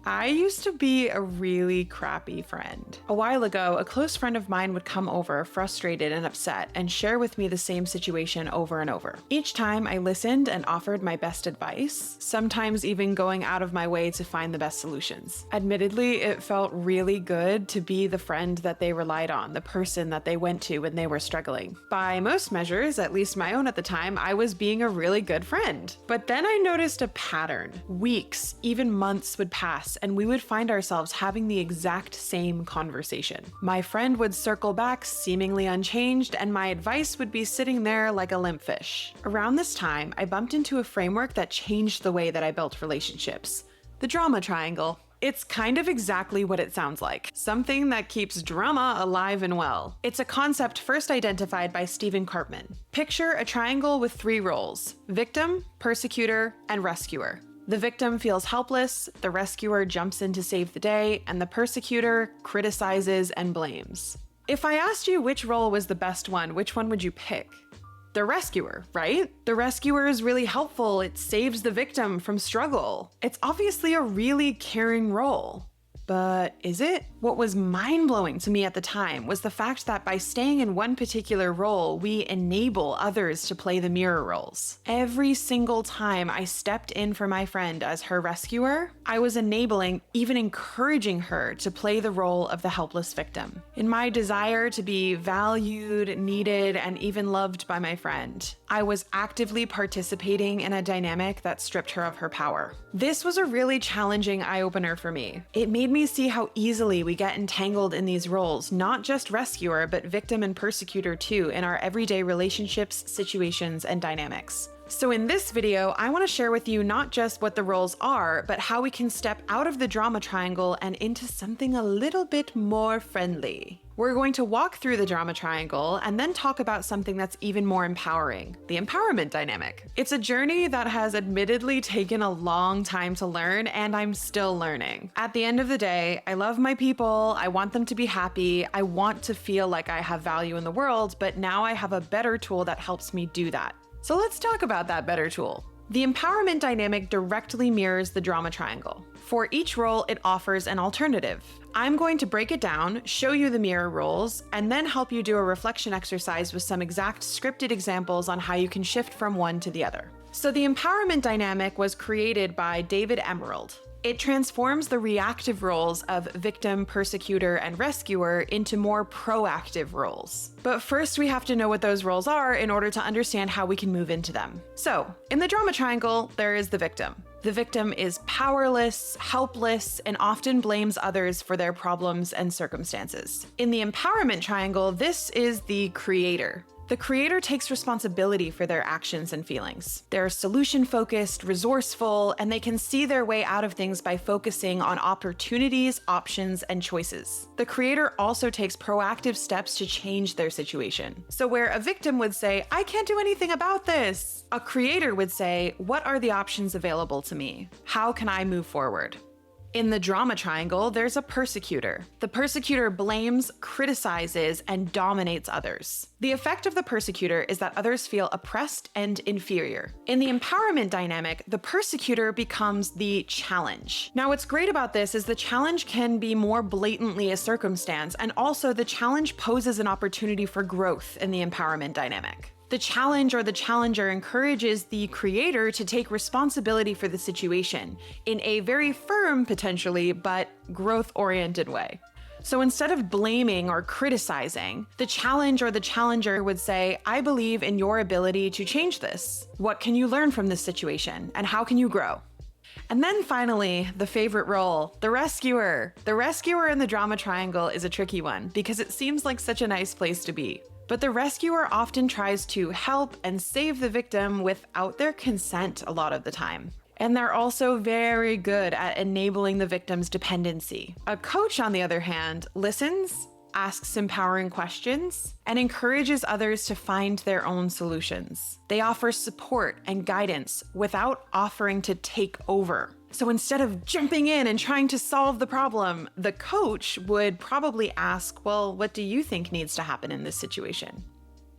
I used to be a really crappy friend. A while ago, a close friend of mine would come over, frustrated and upset, and share with me the same situation over and over. Each time I listened and offered my best advice, sometimes even going out of my way to find the best solutions. Admittedly, it felt really good to be the friend that they relied on, the person that they went to when they were struggling. By most measures, at least my own at the time, I was being a really good friend. But then I noticed a pattern. Weeks, even months would pass, and we would find ourselves having the exact same conversation. My friend would circle back seemingly unchanged, and my advice would be sitting there like a limp fish. Around this time, I bumped into a framework that changed the way that I built relationships: the drama triangle. It's kind of exactly what it sounds like. Something that keeps drama alive and well. It's a concept first identified by Stephen Karpman. Picture a triangle with 3 roles: victim, persecutor, and rescuer. The victim feels helpless, the rescuer jumps in to save the day, and the persecutor criticizes and blames. If I asked you which role was the best one, which one would you pick? The rescuer, right? The rescuer is really helpful. It saves the victim from struggle. It's obviously a really caring role. But is it? What was mind-blowing to me at the time was the fact that by staying in one particular role, we enable others to play the mirror roles. Every single time I stepped in for my friend as her rescuer, I was enabling, even encouraging her to play the role of the helpless victim. In my desire to be valued, needed, and even loved by my friend, I was actively participating in a dynamic that stripped her of her power. This was a really challenging eye-opener for me. It made me see how easily we get entangled in these roles, not just rescuer, but victim and persecutor too, in our everyday relationships, situations, and dynamics. So in this video, I want to share with you not just what the roles are, but how we can step out of the drama triangle and into something a little bit more friendly. We're going to walk through the drama triangle and then talk about something that's even more empowering: the empowerment dynamic. It's a journey that has admittedly taken a long time to learn, and I'm still learning. At the end of the day, I love my people, I want them to be happy, I want to feel like I have value in the world, but now I have a better tool that helps me do that. So let's talk about that better tool. The empowerment dynamic directly mirrors the drama triangle. For each role, it offers an alternative. I'm going to break it down, show you the mirror roles, and then help you do a reflection exercise with some exact scripted examples on how you can shift from one to the other. So the empowerment dynamic was created by David Emerald. It transforms the reactive roles of victim, persecutor, and rescuer into more proactive roles. But first, we have to know what those roles are in order to understand how we can move into them. So, in the drama triangle, there is the victim. The victim is powerless, helpless, and often blames others for their problems and circumstances. In the empowerment triangle, this is the creator. The creator takes responsibility for their actions and feelings. They're solution-focused, resourceful, and they can see their way out of things by focusing on opportunities, options, and choices. The creator also takes proactive steps to change their situation. So where a victim would say, "I can't do anything about this," a creator would say, "What are the options available to me? How can I move forward?" In the drama triangle, there's a persecutor. The persecutor blames, criticizes, and dominates others. The effect of the persecutor is that others feel oppressed and inferior. In the empowerment dynamic, the persecutor becomes the challenge. Now, what's great about this is the challenge can be more blatantly a circumstance, and also the challenge poses an opportunity for growth in the empowerment dynamic. The challenge or the challenger encourages the creator to take responsibility for the situation in a very firm, potentially, but growth-oriented way. So instead of blaming or criticizing, the challenge or the challenger would say, "I believe in your ability to change this. What can you learn from this situation, and how can you grow?" And then finally, the favorite role, the rescuer. The rescuer in the drama triangle is a tricky one because it seems like such a nice place to be. But the rescuer often tries to help and save the victim without their consent a lot of the time. And they're also very good at enabling the victim's dependency. A coach, on the other hand, listens, asks empowering questions, and encourages others to find their own solutions. They offer support and guidance without offering to take over. So instead of jumping in and trying to solve the problem, the coach would probably ask, "Well, what do you think needs to happen in this situation?"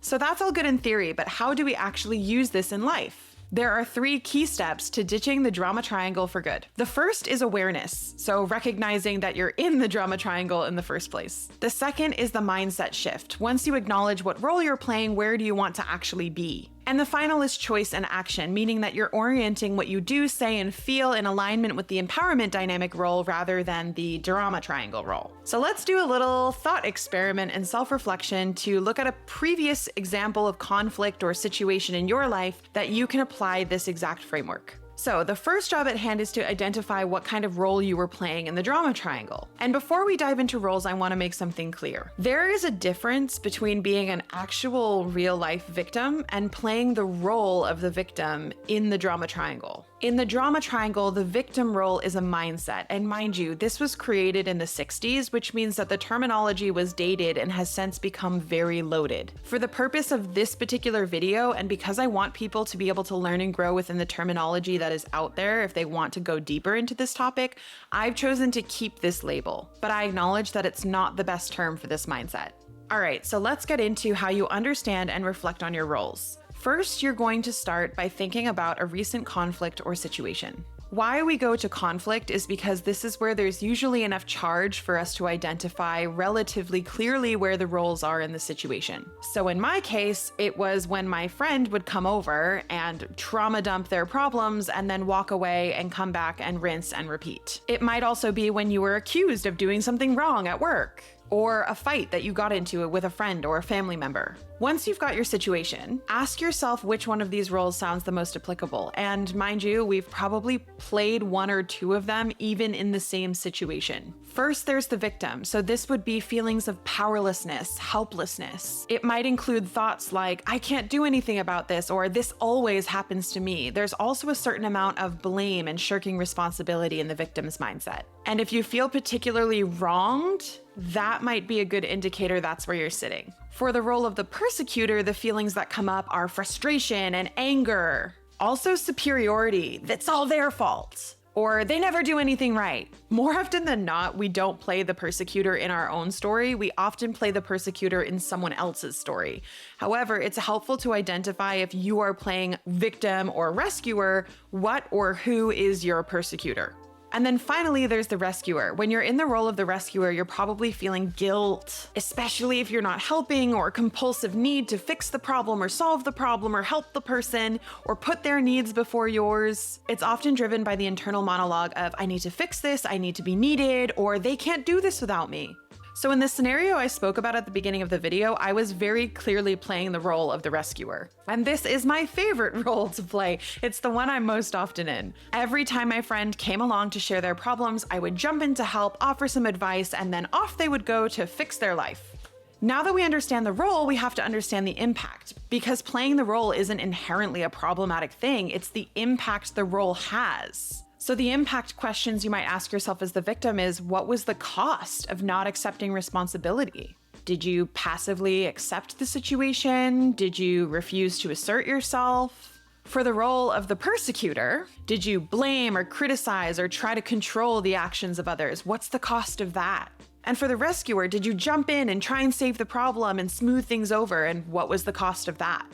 So that's all good in theory, but how do we actually use this in life? There are 3 key steps to ditching the drama triangle for good. The first is awareness, so recognizing that you're in the drama triangle in the first place. The second is the mindset shift. Once you acknowledge what role you're playing, where do you want to actually be? And the final is choice and action, meaning that you're orienting what you do, say, and feel in alignment with the empowerment dynamic role rather than the drama triangle role. So let's do a little thought experiment and self-reflection to look at a previous example of conflict or situation in your life that you can apply this exact framework. So the first job at hand is to identify what kind of role you were playing in the drama triangle. And before we dive into roles, I want to make something clear. There is a difference between being an actual real-life victim and playing the role of the victim in the drama triangle. In the drama triangle, the victim role is a mindset, and mind you, this was created in the 60s, which means that the terminology was dated and has since become very loaded. For the purpose of this particular video, and because I want people to be able to learn and grow within the terminology that is out there if they want to go deeper into this topic, I've chosen to keep this label, but I acknowledge that it's not the best term for this mindset. All right, so let's get into how you understand and reflect on your roles. First, you're going to start by thinking about a recent conflict or situation. Why we go to conflict is because this is where there's usually enough charge for us to identify relatively clearly where the roles are in the situation. So in my case, it was when my friend would come over and trauma dump their problems and then walk away and come back and rinse and repeat. It might also be when you were accused of doing something wrong at work, or a fight that you got into with a friend or a family member. Once you've got your situation, ask yourself which one of these roles sounds the most applicable. And mind you, we've probably played 1 or 2 of them even in the same situation. First, there's the victim. So this would be feelings of powerlessness, helplessness. It might include thoughts like, I can't do anything about this, or this always happens to me. There's also a certain amount of blame and shirking responsibility in the victim's mindset. And if you feel particularly wronged, that might be a good indicator that's where you're sitting. For the role of the persecutor, the feelings that come up are frustration and anger. Also superiority, that's all their fault. Or they never do anything right. More often than not, we don't play the persecutor in our own story. We often play the persecutor in someone else's story. However, it's helpful to identify if you are playing victim or rescuer, what or who is your persecutor. And then finally, there's the rescuer. When you're in the role of the rescuer, you're probably feeling guilt, especially if you're not helping, or compulsive need to fix the problem or solve the problem or help the person or put their needs before yours. It's often driven by the internal monologue of, I need to fix this, I need to be needed, or they can't do this without me. So in the scenario I spoke about at the beginning of the video, I was very clearly playing the role of the rescuer. And this is my favorite role to play. It's the one I'm most often in. Every time my friend came along to share their problems, I would jump in to help, offer some advice, and then off they would go to fix their life. Now that we understand the role, we have to understand the impact, because playing the role isn't inherently a problematic thing, it's the impact the role has. So the impact questions you might ask yourself as the victim is, what was the cost of not accepting responsibility? Did you passively accept the situation? Did you refuse to assert yourself? For the role of the persecutor, did you blame or criticize or try to control the actions of others? What's the cost of that? And for the rescuer, did you jump in and try and save the problem and smooth things over? And what was the cost of that?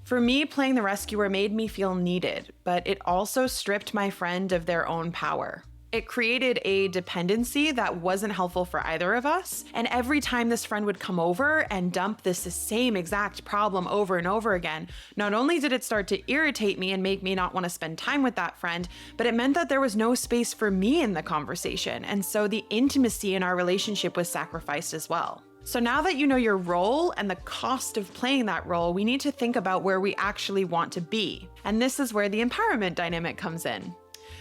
For me, playing the rescuer made me feel needed, but it also stripped my friend of their own power. It created a dependency that wasn't helpful for either of us, and every time this friend would come over and dump this same exact problem over and over again, not only did it start to irritate me and make me not want to spend time with that friend, but it meant that there was no space for me in the conversation, and so the intimacy in our relationship was sacrificed as well. So now that you know your role and the cost of playing that role, we need to think about where we actually want to be. And this is where the empowerment dynamic comes in.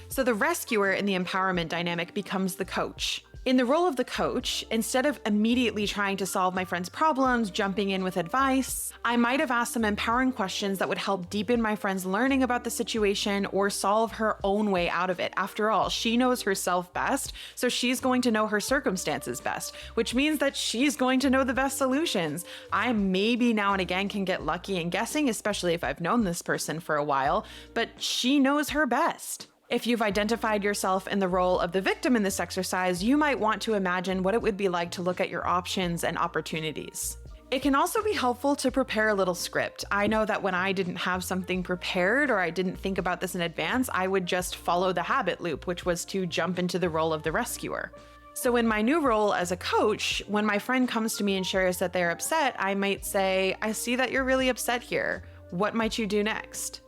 So the rescuer in the empowerment dynamic becomes the coach. In the role of the coach, instead of immediately trying to solve my friend's problems, jumping in with advice, I might have asked some empowering questions that would help deepen my friend's learning about the situation or solve her own way out of it. After all, she knows herself best, so she's going to know her circumstances best, which means that she's going to know the best solutions. I maybe now and again can get lucky in guessing, especially if I've known this person for a while, but she knows her best. If you've identified yourself in the role of the victim in this exercise, you might want to imagine what it would be like to look at your options and opportunities. It can also be helpful to prepare a little script. I know that when I didn't have something prepared or I didn't think about this in advance, I would just follow the habit loop, which was to jump into the role of the rescuer. So in my new role as a coach, when my friend comes to me and shares that they're upset, I might say, I see that you're really upset here. What might you do next?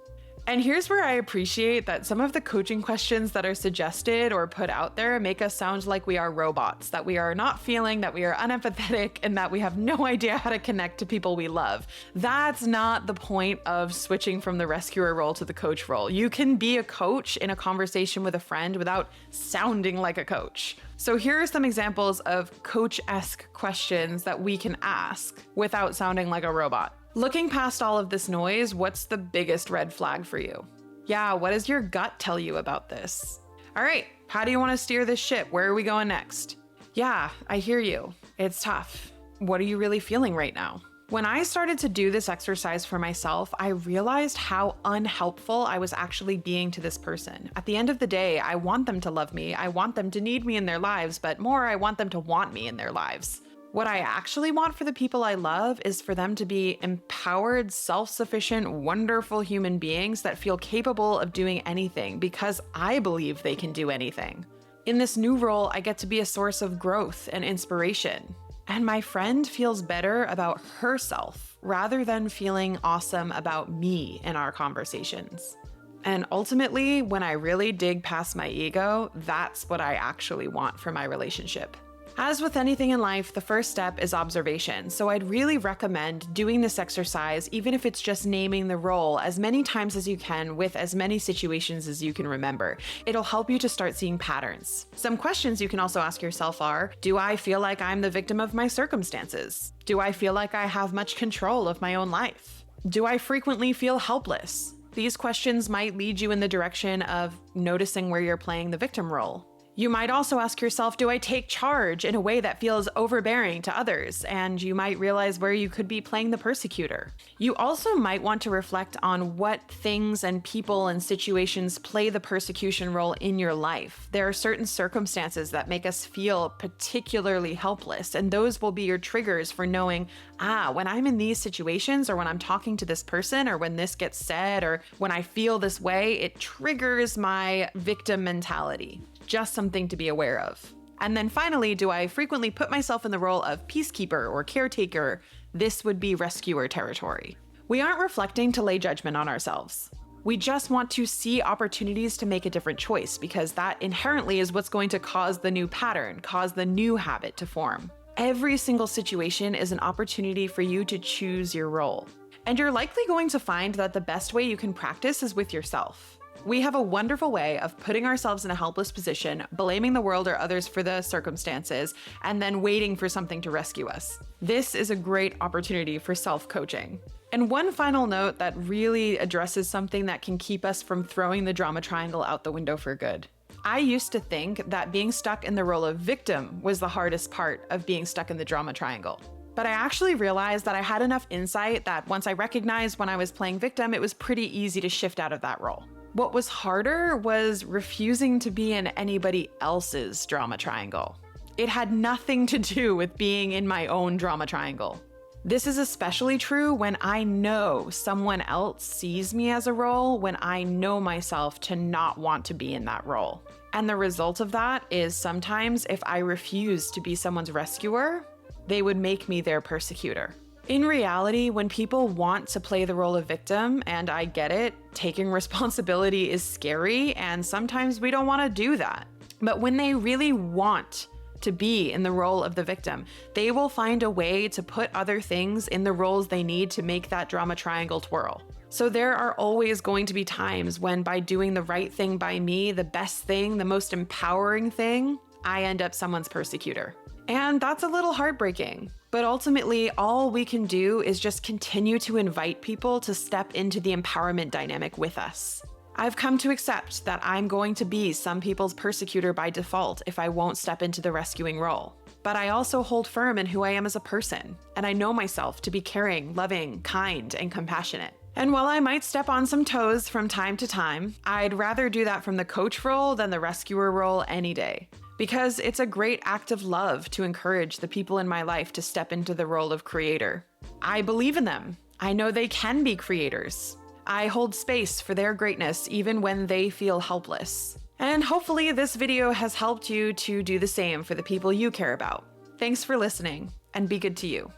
And here's where I appreciate that some of the coaching questions that are suggested or put out there make us sound like we are robots, that we are not feeling, that we are unempathetic, and that we have no idea how to connect to people we love. That's not the point of switching from the rescuer role to the coach role. You can be a coach in a conversation with a friend without sounding like a coach. So here are some examples of coach-esque questions that we can ask without sounding like a robot. Looking past all of this noise, what's the biggest red flag for you? Yeah, what does your gut tell you about this? All right, how do you want to steer this ship? Where are we going next? Yeah, I hear you. It's tough. What are you really feeling right now? When I started to do this exercise for myself, I realized how unhelpful I was actually being to this person. At the end of the day, I want them to love me. I want them to need me in their lives, but more, I want them to want me in their lives. What I actually want for the people I love is for them to be empowered, self-sufficient, wonderful human beings that feel capable of doing anything because I believe they can do anything. In this new role, I get to be a source of growth and inspiration. And my friend feels better about herself rather than feeling awesome about me in our conversations. And ultimately, when I really dig past my ego, that's what I actually want for my relationship. As with anything in life, the first step is observation. So I'd really recommend doing this exercise, even if it's just naming the role as many times as you can with as many situations as you can remember. It'll help you to start seeing patterns. Some questions you can also ask yourself are, do I feel like I'm the victim of my circumstances? Do I feel like I have much control of my own life? Do I frequently feel helpless? These questions might lead you in the direction of noticing where you're playing the victim role. You might also ask yourself, do I take charge in a way that feels overbearing to others? And you might realize where you could be playing the persecutor. You also might want to reflect on what things and people and situations play the persecution role in your life. There are certain circumstances that make us feel particularly helpless, and those will be your triggers for knowing, when I'm in these situations, or when I'm talking to this person, or when this gets said, or when I feel this way, it triggers my victim mentality. Just something to be aware of. And then finally, do I frequently put myself in the role of peacekeeper or caretaker? This would be rescuer territory. We aren't reflecting to lay judgment on ourselves. We just want to see opportunities to make a different choice because that inherently is what's going to cause the new pattern, cause the new habit to form. Every single situation is an opportunity for you to choose your role. And you're likely going to find that the best way you can practice is with yourself. We have a wonderful way of putting ourselves in a helpless position, blaming the world or others for the circumstances, and then waiting for something to rescue us. This is a great opportunity for self-coaching. And one final note that really addresses something that can keep us from throwing the drama triangle out the window for good. I used to think that being stuck in the role of victim was the hardest part of being stuck in the drama triangle. But I actually realized that I had enough insight that once I recognized when I was playing victim, it was pretty easy to shift out of that role. What was harder was refusing to be in anybody else's drama triangle. It had nothing to do with being in my own drama triangle. This is especially true when I know someone else sees me as a role, when I know myself to not want to be in that role. And the result of that is sometimes if I refuse to be someone's rescuer, they would make me their persecutor. In reality, when people want to play the role of victim, and I get it, taking responsibility is scary, and sometimes we don't want to do that. But when they really want to be in the role of the victim, they will find a way to put other things in the roles they need to make that drama triangle twirl. So there are always going to be times when by doing the right thing by me, the best thing, the most empowering thing, I end up someone's persecutor. And that's a little heartbreaking. But ultimately, all we can do is just continue to invite people to step into the empowerment dynamic with us. I've come to accept that I'm going to be some people's persecutor by default if I won't step into the rescuing role. But I also hold firm in who I am as a person, and I know myself to be caring, loving, kind, and compassionate. And while I might step on some toes from time to time, I'd rather do that from the coach role than the rescuer role any day. because it's a great act of love to encourage the people in my life to step into the role of creator. I believe in them. I know they can be creators. I hold space for their greatness even when they feel helpless. And hopefully this video has helped you to do the same for the people you care about. Thanks for listening, and be good to you.